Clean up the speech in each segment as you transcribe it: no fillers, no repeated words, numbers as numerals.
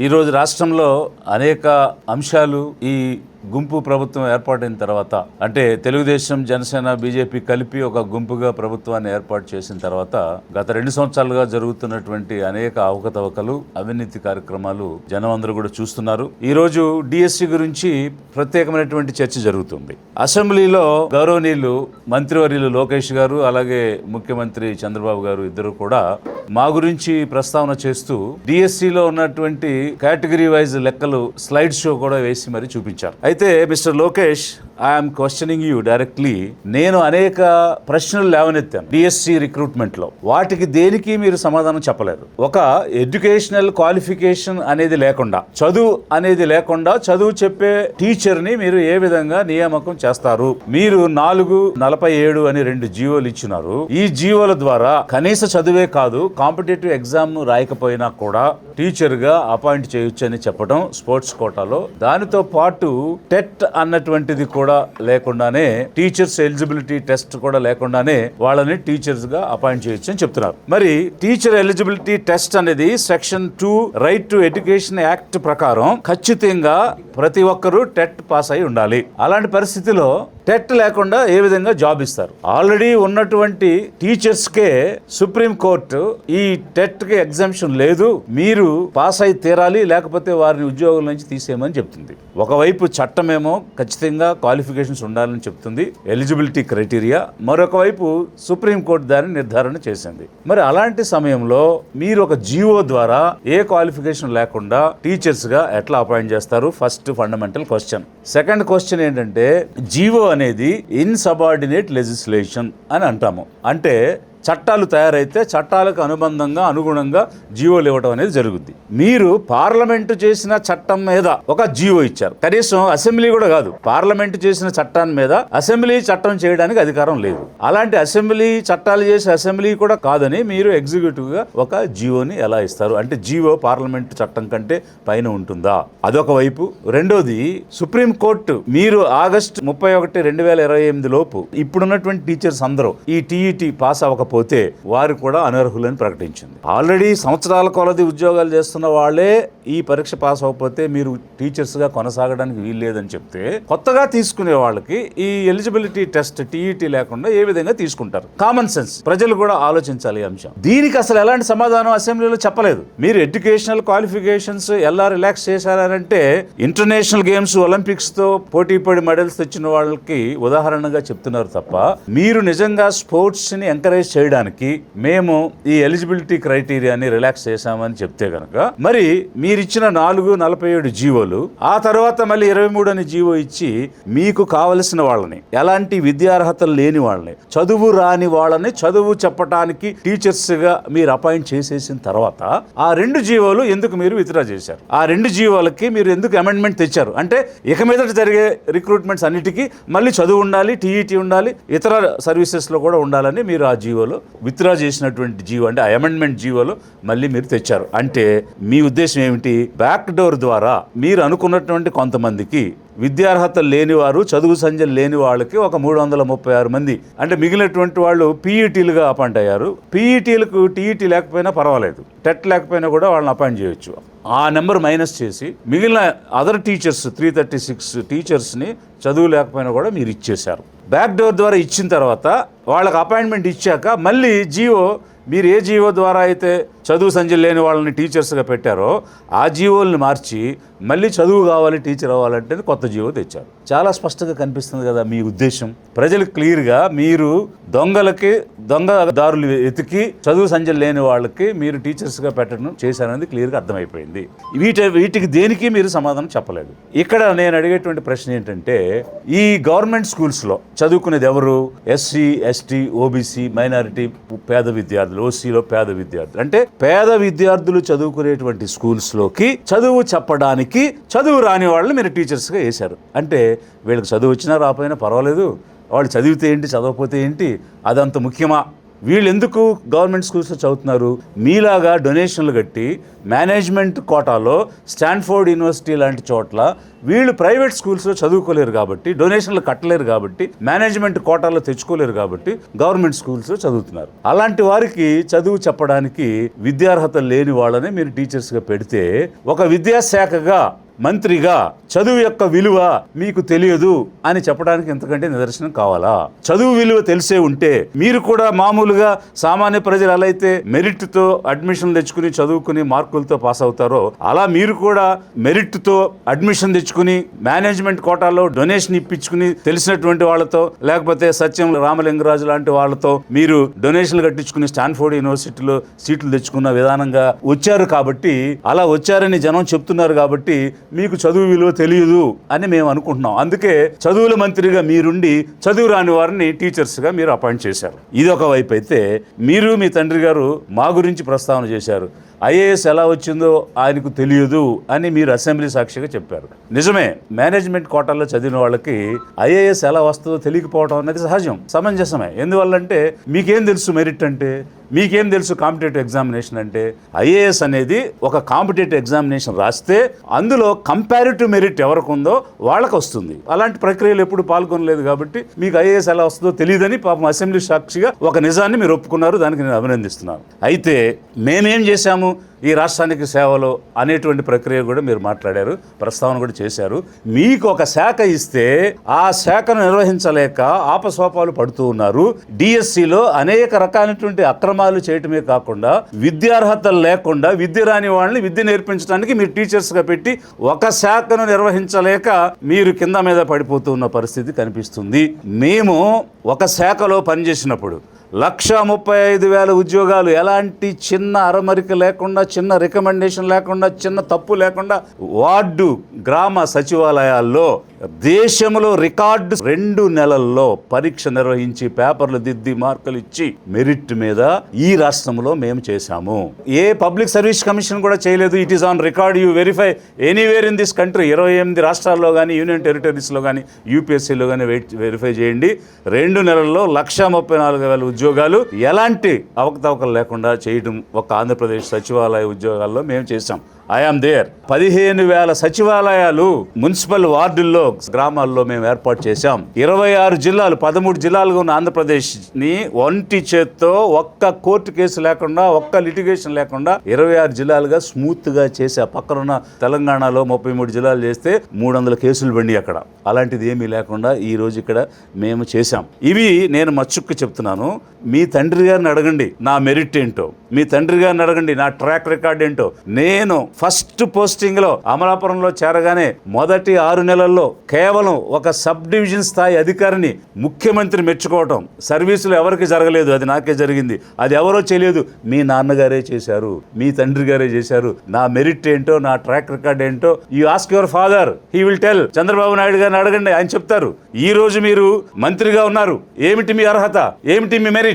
ఈరోజు రాష్ట్రంలో అనేక అంశాలు ఈ గుంపు ప్రభుత్వం ఏర్పాటైన తర్వాత, అంటే తెలుగుదేశం, జనసేన, బీజేపీ కలిపి ఒక గుంపుగా ప్రభుత్వాన్ని ఏర్పాటు చేసిన తర్వాత గత 2 సంవత్సరాలుగా జరుగుతున్నటువంటి అనేక అవకతవకలు, అవినీతి కార్యక్రమాలు జనం అందరూ కూడా చూస్తున్నారు. ఈ రోజు డిఎస్సి గురించి ప్రత్యేకమైనటువంటి చర్చ జరుగుతుంది. అసెంబ్లీలో గౌరవనీయులు మంత్రివర్యులు లోకేష్ గారు, అలాగే ముఖ్యమంత్రి చంద్రబాబు గారు ఇద్దరు కూడా మా గురించి ప్రస్తావన చేస్తూ డిఎస్సిలో ఉన్నటువంటి కేటగిరీ వైజ్ లెక్కలు స్లైడ్ షో కూడా వేసి మరి చూపించారు. అయితే mister Lokesh, I'm questioning you directly. నేను అనేక ప్రశ్నలు లేవనెత్తాను డిఎస్సి రిక్రూట్మెంట్ లో. వాటికి దేనికి మీరు సమాధానం చెప్పలేదు. ఒక ఎడ్యుకేషనల్ క్వాలిఫికేషన్ అనేది లేకుండా, చదువు అనేది లేకుండా చదువు చెప్పే టీచర్ ని మీరు ఏ విధంగా నియామకం చేస్తారు? మీరు 447 అని 2 జీవోలు ఇచ్చినారు. ఈ జీవోల ద్వారా కనీస చదువే కాదు, కాంపిటేటివ్ ఎగ్జామ్ రాయకపోయినా కూడా టీచర్ గా అపాయింట్ చేయొచ్చు అని చెప్పడం స్పోర్ట్స్ కోటాలో. దానితో పాటు టెట్ అన్నటువంటిది కూడా లేకుండానే, టీచర్స్ ఎలిజిబిలిటీ టెస్ట్ కూడా లేకుండానే వాళ్ళని టీచర్స్ గా అపాయింట్ చేయొచ్చు అని చెప్తున్నారు. మరి టీచర్ ఎలిజిబిలిటీ టెస్ట్ అనేది section 2 right to education act ప్రకారం ఖచ్చితంగా ప్రతి ఒక్కరూ టెట్ పాస్ అయి ఉండాలి. అలాంటి పరిస్థితిలో టెట్ లేకుండా ఏ విధంగా జాబ్ ఇస్తారు? ఆల్రెడీ ఉన్నటువంటి టీచర్స్ కే సుప్రీం కోర్టు ఈ టెట్ కి ఎగ్జామ్షన్ లేదు, మీరు పాస్ అయి తీరాలి, లేకపోతే వారిని ఉద్యోగుల నుంచి తీసేయమని చెప్తుంది. ఒకవైపు చట్టమేమో ఖచ్చితంగా క్వాలిఫికేషన్స్ ఉండాలని చెప్తుంది, ఎలిజిబిలిటీ క్రైటీరియా. మరొక వైపు సుప్రీం కోర్టు దాన్ని నిర్ధారణ చేసింది. మరి అలాంటి సమయంలో మీరు ఒక జీవో ద్వారా ఏ క్వాలిఫికేషన్ లేకుండా టీచర్స్ గా ఎట్లా అపాయింట్ చేస్తారు? First fundamental question. Second question ఏంటంటే, జీవో అనేది ఇన్సబార్డినేట్ లెజిస్లేషన్ అని అంటాము. అంటే చట్టాలు తయారైతే చట్టాలకు అనుగుణంగా జీవోలు ఇవ్వడం అనేది జరుగుద్ది. మీరు పార్లమెంటు చేసిన చట్టం మీద ఒక జీవో ఇచ్చారు. కనీసం అసెంబ్లీ కూడా కాదు, పార్లమెంటు చేసిన చట్టాన్ని మీద అసెంబ్లీ చట్టం చేయడానికి అధికారం లేదు. అలాంటి అసెంబ్లీ చట్టాలు చేసే అసెంబ్లీ కూడా కాదని మీరు ఎగ్జిక్యూటివ్ గా ఒక జీవోని ఎలా ఇస్తారు? అంటే జీవో పార్లమెంటు చట్టం కంటే పైన ఉంటుందా? అదొక వైపు. రెండోది, సుప్రీం కోర్టు మీరు ఆగస్టు 31, 2028 లోపు ఇప్పుడున్నటువంటి టీచర్స్ అందరూ ఈ టీఈటీ పాస్ అవ్వకపోతే వారు కూడా అనర్హులని ప్రకటించింది. ఆల్రెడీ సంవత్సరాల కొలది ఉద్యోగాలు చేస్తున్న వాళ్ళే ఈ పరీక్ష పాస్ అవ్వకపోతే మీరు టీచర్స్ గా కొనసాగడానికి వీల్లేదని చెప్తే, కొత్తగా తీసుకునే వాళ్ళకి ఈ ఎలిజిబిలిటీ టెస్ట్ టీఈటీ లేకుండా ఏ విధంగా తీసుకుంటారు? కామన్ సెన్స్, ప్రజలు కూడా ఆలోచించాలి ఈ అంశం. దీనికి అసలు ఎలాంటి సమాధానం అసెంబ్లీలో చెప్పలేదు. మీరు ఎడ్యుకేషనల్ క్వాలిఫికేషన్స్ ఎలా రిలాక్స్ చేశారంటే, ఇంటర్నేషనల్ గేమ్స్, ఒలింపిక్స్ తో పోటీ పడి మెడల్స్ తెచ్చిన వాళ్ళకి ఉదాహరణగా చెప్తున్నారు తప్ప, మీరు నిజంగా స్పోర్ట్స్ ని ఎంకరేజ్ చేయడానికి మేము ఈ ఎలిజిబిలిటీ క్రైటీరియాని రిలాక్స్ చేశామని చెప్తే గనక, మరి మీరిచ్చిన 447 జీవోలు, ఆ తర్వాత మళ్ళీ 23 అని జీవో ఇచ్చి మీకు కావలసిన వాళ్ళని, ఎలాంటి విద్యార్హతలు లేని వాళ్ళని, చదువు రాని వాళ్ళని చదువు చెప్పడానికి టీచర్స్ గా మీరు అపాయింట్ చేసేసిన తర్వాత ఆ 2 జీవోలు ఎందుకు మీరు విత్డ్రా చేశారు? ఆ 2 జీవోలకి మీరు ఎందుకు అమెండ్మెంట్ తెచ్చారు? అంటే ఇక మీదట జరిగే రిక్రూట్మెంట్స్ అన్నిటికీ మళ్ళీ చదువు ఉండాలి, టీఈటీ ఉండాలి, ఇతర సర్వీసెస్ లో కూడా ఉండాలని మీరు ఆ జీవోలో విత్డ్రా చేసినటువంటి జీవో, అంటే ఆ అమెండ్మెంట్ జీవోలో మళ్ళీ మీరు తెచ్చారు. అంటే మీ ఉద్దేశం ఏమిటి? బ్యాక్ డోర్ ద్వారా మీరు అనుకున్నటువంటి కొంతమందికి, విద్యార్హతలు లేనివారు, చదువు సంధ్యలు లేని వాళ్ళకి ఒక 336 మంది, అంటే మిగిలినటువంటి వాళ్ళు పీఈటీలుగా అపాయింట్ అయ్యారు. పీఈటీలకు టీఈటీ లేకపోయినా పర్వాలేదు, టెట్ లేకపోయినా కూడా వాళ్ళని అపాయింట్ చేయొచ్చు. ఆ నెంబర్ మైనస్ చేసి మిగిలిన అదర్ టీచర్స్ 336 టీచర్స్ని చదువు లేకపోయినా కూడా మీరు ఇచ్చేశారు. బ్యాక్ డోర్ ద్వారా ఇచ్చిన తర్వాత వాళ్ళకి అపాయింట్మెంట్ ఇచ్చాక మళ్ళీ జీవో, మీరు ఏ జీవో ద్వారా అయితే చదువు సంధ్యలు లేని వాళ్ళని టీచర్స్గా పెట్టారో ఆ జీవోల్ని మార్చి మళ్ళీ చదువు కావాలి, టీచర్ అవ్వాలంటే కొత్త జీవో తెచ్చారు. చాలా స్పష్టంగా కనిపిస్తుంది కదా మీ ఉద్దేశం. ప్రజలకు క్లియర్గా మీరు దొంగదారులు ఎతికి చదువు సంధ్యలు లేని వాళ్ళకి మీరు టీచర్స్గా పెట్టడం చేశారనేది క్లియర్గా అర్థమైపోయింది. వీటికి దేనికి మీరు సమాధానం చెప్పలేదు. ఇక్కడ నేను అడిగేటువంటి ప్రశ్న ఏంటంటే, ఈ గవర్నమెంట్ స్కూల్స్లో చదువుకునేది ఎవరు? ఎస్సీ, ఎస్టీ, ఓబీసీ, మైనారిటీ, పేద విద్యార్థులు, ఓసీలో పేద విద్యార్థులు. అంటే పేద విద్యార్థులు చదువుకునేటువంటి స్కూల్స్లోకి చదువు చెప్పడానికి చదువు రాని వాళ్ళని మీరు టీచర్స్గా వేశారు. అంటే వీళ్ళకి చదువు వచ్చినా రాకపోయినా పర్వాలేదు, వాళ్ళు చదివితే ఏంటి, చదవకపోతే ఏంటి, అదంత ముఖ్యమా వీళ్ళు ఎందుకు గవర్నమెంట్ స్కూల్స్లో చదువుతున్నారు? మీలాగా డొనేషన్లు కట్టి మేనేజ్మెంట్ కోటాలో స్టాన్ఫోర్డ్ యూనివర్సిటీ లాంటి చోట్ల వీళ్ళు ప్రైవేట్ స్కూల్స్లో చదువుకోలేరు కాబట్టి, డొనేషన్లు కట్టలేరు కాబట్టి, మేనేజ్మెంట్ కోటాలో తెచ్చుకోలేరు కాబట్టి గవర్నమెంట్ స్కూల్స్లో చదువుతున్నారు. అలాంటి వారికి చదువు చెప్పడానికి విద్యార్హత లేని వాళ్ళనే మీరు టీచర్స్గా పెడితే, ఒక విద్యాశాఖగా మంత్రిగా చదువు యొక్క విలువ మీకు తెలియదు అని చెప్పడానికి ఎంతకంటే నిదర్శనం కావాలా? చదువు విలువ తెలిసే ఉంటే మీరు కూడా మామూలుగా సామాన్య ప్రజలు ఎలా అయితే మెరిట్తో అడ్మిషన్ తెచ్చుకుని చదువుకుని మార్కులతో పాస్ అవుతారో, అలా మీరు కూడా మెరిట్తో అడ్మిషన్ తెచ్చుకుని మేనేజ్మెంట్ కోటాలో డొనేషన్ ఇప్పించుకుని తెలిసినటువంటి వాళ్ళతో, లేకపోతే సత్యం రామలింగరాజు లాంటి వాళ్ళతో మీరు డొనేషన్లు కట్టించుకుని స్టాన్ఫోర్డ్ యూనివర్సిటీలో సీట్లు తెచ్చుకున్న విధానంగా వచ్చారు. కాబట్టి అలా వచ్చారని జనం చెప్తున్నారు కాబట్టి మీకు చదువు విలువ తెలియదు అని మేము అనుకుంటున్నాం. అందుకే చదువుల మంత్రిగా మీరుండి చదువు రాని వారిని టీచర్స్గా మీరు అపాయింట్ చేశారు. ఇది ఒక వైపు అయితే, మీరు మీ తండ్రి గారు మా గురించి ప్రస్తావన చేశారు. ఐఏఎస్ ఎలా వచ్చిందో ఆయనకు తెలియదు అని మీరు అసెంబ్లీ సాక్షిగా చెప్పారు. నిజమే, మేనేజ్మెంట్ కోటాల్లో చదివిన వాళ్ళకి ఐఏఎస్ ఎలా వస్తుందో తెలియకపోవడం అనేది సహజం, సమంజసమే. ఎందువల్లంటే మీకేం తెలుసు మెరిట్ అంటే, మీకేం తెలుసు కాంపిటేటివ్ ఎగ్జామినేషన్ అంటే? ఐఏఎస్ అనేది ఒక కాంపిటేటివ్ ఎగ్జామినేషన్ రాస్తే అందులో కంపారిటివ్ మెరిట్ ఎవరికి ఉందో వాళ్ళకి వస్తుంది. అలాంటి ప్రక్రియలు ఎప్పుడు పాల్గొనలేదు కాబట్టి మీకు ఐఏఎస్ ఎలా వస్తుందో తెలియదని పాపం అసెంబ్లీ సాక్షిగా ఒక నిజాన్ని మీరు ఒప్పుకున్నారు. దానికి నేను అభినందిస్తున్నాను. అయితే మేమేం చేశాము ఈ రాష్ట్రానికి సేవలు అనేటువంటి ప్రక్రియ కూడా మీరు మాట్లాడారు, ప్రస్తావన కూడా చేశారు. మీకు ఒక శాఖ ఇస్తే ఆ శాఖను నిర్వహించలేక ఆపసోపాలు పడుతూ ఉన్నారు. డిఎస్సిలో అనేక రకాలైనటువంటి అక్రమాలు చేయటమే కాకుండా విద్యార్హతలు లేకుండా విద్య రాని వాళ్ళని విద్య నేర్పించడానికి మీరు టీచర్స్గా పెట్టి ఒక శాఖను నిర్వహించలేక మీరు కింద మీద పడిపోతూ ఉన్న పరిస్థితి కనిపిస్తుంది. మేము ఒక శాఖలో పనిచేసినప్పుడు 1,35,000 ఉద్యోగాలు ఎలాంటి చిన్న అరమరిక లేకుండా, చిన్న రికమెండేషన్ లేకుండా, చిన్న తప్పు లేకుండా వార్డు గ్రామ సచివాలయాల్లో దేశంలో రికార్డు 2 నెలల్లో పరీక్ష నిర్వహించి పేపర్లు దిద్ది మార్కులు ఇచ్చి మెరిట్ మీద ఈ రాష్ట్రంలో మేము చేశాము. ఏ పబ్లిక్ సర్వీస్ కమిషన్ కూడా చేయలేదు. It is on record. You verify anywhere in this country. 28 రాష్ట్రాల్లో కానీ, యూనియన్ టెరిటరీస్లో కానీ, యూపీఎస్సీలో కానీ వెరిఫై చేయండి. 2 నెలల్లో 1,34,000 ఉద్యోగాలు ఎలాంటి అవకతవకలు లేకుండా చేయడం ఒక ఆంధ్రప్రదేశ్ సచివాలయ ఉద్యోగాల్లో మేము చేశాం. I am there. 15,000 సచివాలయాలు మున్సిపల్ వార్డుల్లో, గ్రామాల్లో మేము ఏర్పాటు చేశాం. 26 జిల్లాలు, 13 జిల్లాలుగా ఉన్న ఆంధ్రప్రదేశ్ని ఒంటి చేత్తో ఒక్క కోర్టు కేసు లేకుండా, ఒక్క లిటిగేషన్ లేకుండా 26 జిల్లాలుగా స్మూత్గా చేసా. పక్కనున్న తెలంగాణలో 33 జిల్లాలు చేస్తే 300 కేసులు బండి అక్కడ. అలాంటిది ఏమీ లేకుండా ఈ రోజు ఇక్కడ మేము చేశాం. ఇవి నేను మచ్చుక్కు చెప్తున్నాను. మీ తండ్రి గారిని అడగండి నా మెరిట్ ఏంటో, మీ తండ్రి గారిని అడగండి నా ట్రాక్ రికార్డ్ ఏంటో. నేను ఫస్ట్ పోస్టింగ్లో అమలాపురంలో చేరగానే మొదటి 6 నెలల్లో కేవలం ఒక సబ్ డివిజన్ స్థాయి అధికారిని ముఖ్యమంత్రి మెచ్చుకోవటం సర్వీసులు ఎవరికి జరగలేదు. అది నాకే జరిగింది. అది ఎవరో తెలియదు, మీ నాన్నగారే చేశారు, మీ తండ్రి గారే చేశారు. నా మెరిట్ ఏంటో, నా ట్రాక్ రికార్డ్ ఏంటో you ask your father, he will tell. Chandrababu Naidu గారిని అడగండి, ఆయన చెప్తారు. ఈ రోజు మీరు మంత్రిగా ఉన్నారు, ఏమిటి మీ అర్హత, ఏమిటి మీ మెరిట్?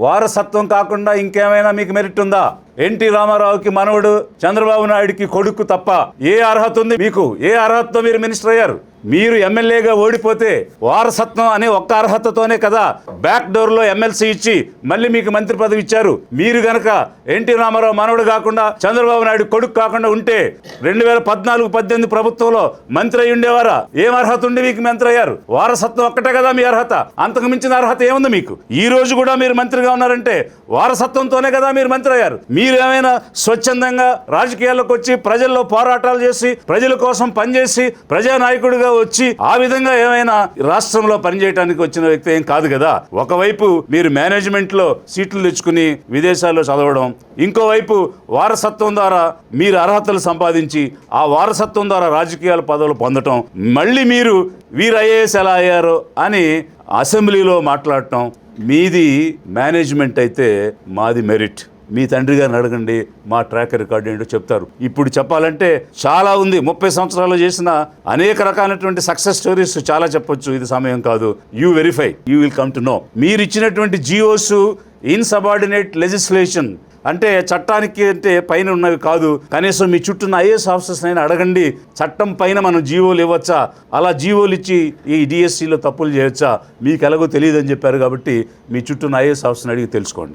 వారసత్వం కాకుండా ఇంకేమైనా మీకు మెరిట్ ఉందా? ఎన్టీ రామారావుకి మనవడు, చంద్రబాబు నాయుడుకి కొడుకు తప్ప ఏ అర్హత ఉంది మీకు? ఏ అర్హతతో మీరు మినిస్టర్ అయ్యారు? మీరు ఎమ్మెల్యేగా ఓడిపోతే వారసత్వం అనే ఒక్క అర్హతతోనే కదా బ్యాక్ డోర్లో ఎమ్మెల్సీ ఇచ్చి మళ్ళీ మీకు మంత్రి పదవి ఇచ్చారు. మీరు గనక ఎన్టీ రామారావు మనవడు కాకుండా, చంద్రబాబు నాయుడు కొడుకు కాకుండా ఉంటే 2014-18 ప్రభుత్వంలో మంత్రి అయి ఉండేవారా? ఏం అర్హత ఉండి మీకు మంత్రి అయ్యారు? వారసత్వం ఒక్కటే కదా మీ అర్హత, అంతకు మించిన అర్హత ఏముంది మీకు? ఈ రోజు కూడా మీరు మంత్రిగా ఉన్నారంటే వారసత్వంతోనే కదా మీరు మంత్రి అయ్యారు. మీరు ఏమైనా స్వచ్ఛందంగా రాజకీయాల్లోకి వచ్చి ప్రజల్లో పోరాటాలు చేసి ప్రజల కోసం పనిచేసి ప్రజానాయకుడిగా వచ్చి ఆ విధంగా ఏమైనా రాష్ట్రంలో పనిచేయడానికి వచ్చిన వ్యక్తి ఏం కాదు కదా. ఒకవైపు మీరు మేనేజ్మెంట్ లో సీట్లు తెచ్చుకుని విదేశాల్లో చదవడం, ఇంకోవైపు వారసత్వం ద్వారా మీరు అర్హతలు సంపాదించి ఆ వారసత్వం ద్వారా రాజకీయాల పదవులు పొందటం, మళ్ళీ మీరు వీరు ఐఏఎస్ ఎలా అయ్యారో అని అసెంబ్లీలో మాట్లాడటం. మీది మేనేజ్మెంట్ అయితే మాది మెరిట్. మీ తండ్రి గారిని అడగండి, మా ట్రాక్ రికార్డ్ ఏంటో చెప్తారు. ఇప్పుడు చెప్పాలంటే చాలా ఉంది. 30 సంవత్సరాలు చేసిన అనేక రకాలైనటువంటి సక్సెస్ స్టోరీస్ చాలా చెప్పొచ్చు. ఇది సమయం కాదు. You verify, you will come to know. మీరు ఇచ్చినటువంటి జియోస్ ఇన్సబార్డినేట్ లెజిస్లేషన్ అంటే చట్టానికి అంటే పైన ఉన్నవి కాదు. కనీసం మీ చుట్టూ ఐఏఎస్ ఆఫీసర్స్ అయినా అడగండి, చట్టం పైన మనం జీవోలు ఇవ్వచ్చా? అలా జీవోలు ఇచ్చి ఈ డిఎస్సిలో తప్పులు చేయొచ్చా? మీకు ఎలాగో తెలియదని చెప్పారు కాబట్టి మీ చుట్టూ ఐఏఎస్ ఆఫీసర్ని అడిగి తెలుసుకోండి.